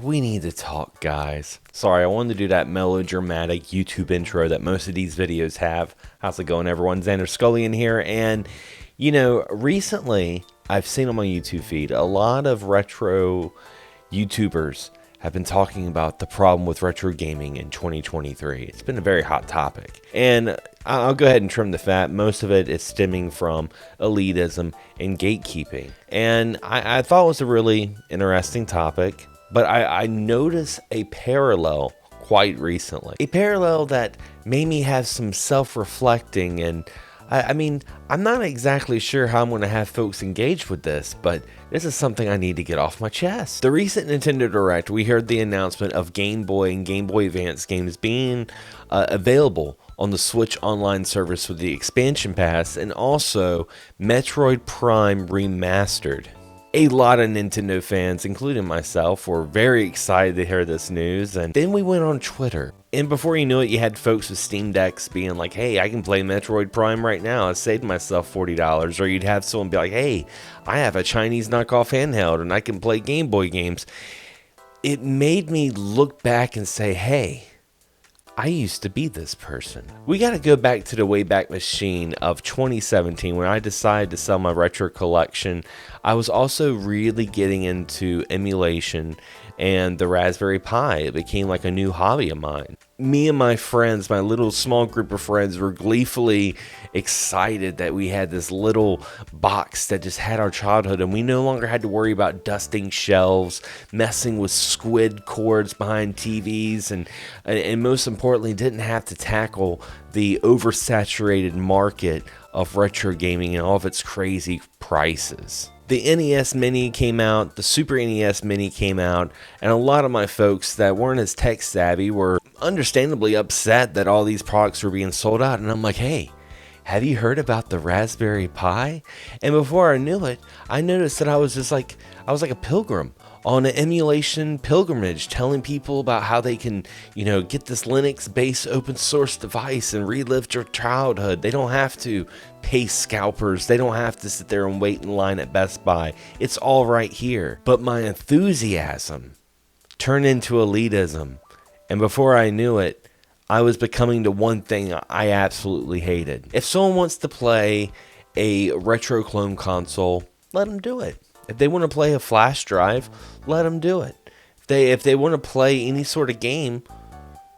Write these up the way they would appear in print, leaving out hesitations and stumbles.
We need to talk, guys. Sorry, I wanted to do that melodramatic YouTube intro that most of these videos have. How's it going, everyone? Xander Skullion here, and recently I've seen on my YouTube feed a lot of retro YouTubers have been talking about the problem with retro gaming in 2023. It's been a very hot topic, and I'll go ahead and trim the fat. Most of it is stemming from elitism and gatekeeping, and I thought it was a really interesting topic, but I noticed a parallel quite recently. A parallel that made me have some self-reflecting, and I mean, I'm not exactly sure how I'm going to have folks engage with this, but this is something I need to get off my chest. The recent Nintendo Direct, we heard the announcement of Game Boy and Game Boy Advance games being available on the Switch Online service with the expansion pass, and also Metroid Prime Remastered. A lot of Nintendo fans, including myself, were very excited to hear this news, and then we went on Twitter. And before you know it, you had folks with Steam Decks being like, hey, I can play Metroid Prime right now, I saved myself $40. Or you'd have someone be like, hey, I have a Chinese knockoff handheld and I can play Game Boy games. It made me look back and say, hey, I used to be this person. We got to go back to the Wayback Machine of 2017 when I decided to sell my retro collection. I was also really getting into emulation and the Raspberry Pi. It became like a new hobby of mine. Me and my friends, my little small group of friends, were gleefully excited that we had this little box that just had our childhood, and we no longer had to worry about dusting shelves, messing with squid cords behind TVs, and most importantly, didn't have to tackle the oversaturated market of retro gaming and all of its crazy prices. The NES Mini came out, the Super NES Mini came out, and a lot of my folks that weren't as tech savvy were understandably upset that all these products were being sold out. And I'm like, hey, have you heard about the Raspberry Pi? And before I knew it, I noticed that I was like a pilgrim on an emulation pilgrimage, telling people about how they can, get this Linux-based open source device and relive their childhood. They don't have to pay scalpers. They don't have to sit there and wait in line at Best Buy. It's all right here. But my enthusiasm turned into elitism. And before I knew it, I was becoming the one thing I absolutely hated. If someone wants to play a retro clone console, let them do it. If they want to play a flash drive, let them do it. If they want to play any sort of game,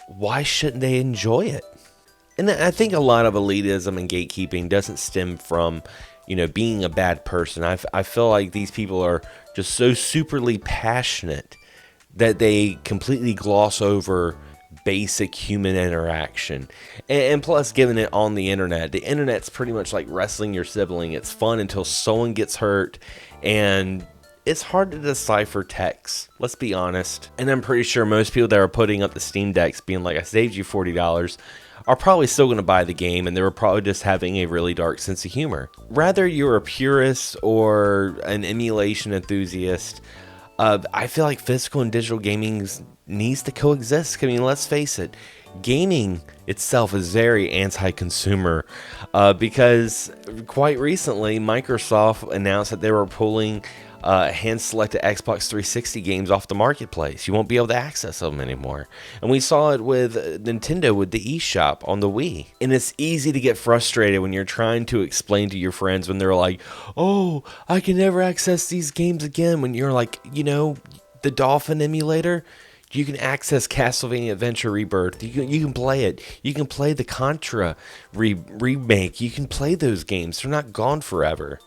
why shouldn't they enjoy it? And I think a lot of elitism and gatekeeping doesn't stem from, being a bad person. I feel like these people are just so superly passionate that they completely gloss over basic human interaction. And plus, given it on the internet's pretty much like wrestling your sibling. It's fun until someone gets hurt, and it's hard to decipher text, let's be honest. And I'm pretty sure most people that are putting up the Steam Decks being like, I saved you $40, are probably still going to buy the game, and they were probably just having a really dark sense of humor. Whether you're a purist or an emulation enthusiast, I feel like physical and digital gaming needs to coexist. I mean, let's face it, gaming itself is very anti-consumer because quite recently Microsoft announced that they were pulling hand-selected Xbox 360 games off the marketplace. You won't be able to access them anymore. And we saw it with Nintendo with the eShop on the Wii. And it's easy to get frustrated when you're trying to explain to your friends when they're like, oh, I can never access these games again. When you're like, the Dolphin emulator, you can access Castlevania Adventure Rebirth. You can play it. You can play the Contra remake. You can play those games. They're not gone forever.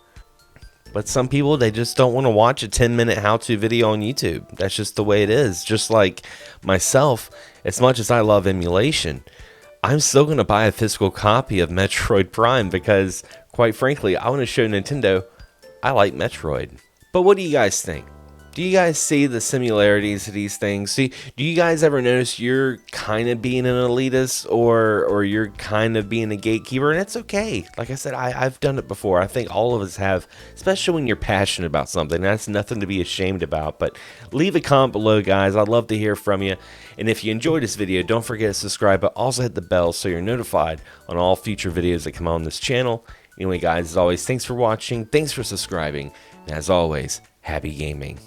But some people, they just don't want to watch a 10-minute how-to video on YouTube. That's just the way it is. Just like myself, as much as I love emulation, I'm still going to buy a physical copy of Metroid Prime because, quite frankly, I want to show Nintendo I like Metroid. But what do you guys think? Do you guys see the similarities of these things? Do you guys ever notice you're kind of being an elitist or you're kind of being a gatekeeper? And it's okay. Like I said, I've done it before. I think all of us have, especially when you're passionate about something. That's nothing to be ashamed about. But leave a comment below, guys. I'd love to hear from you. And if you enjoyed this video, don't forget to subscribe, but also hit the bell so you're notified on all future videos that come on this channel. Anyway, guys, as always, thanks for watching. Thanks for subscribing. And as always, happy gaming.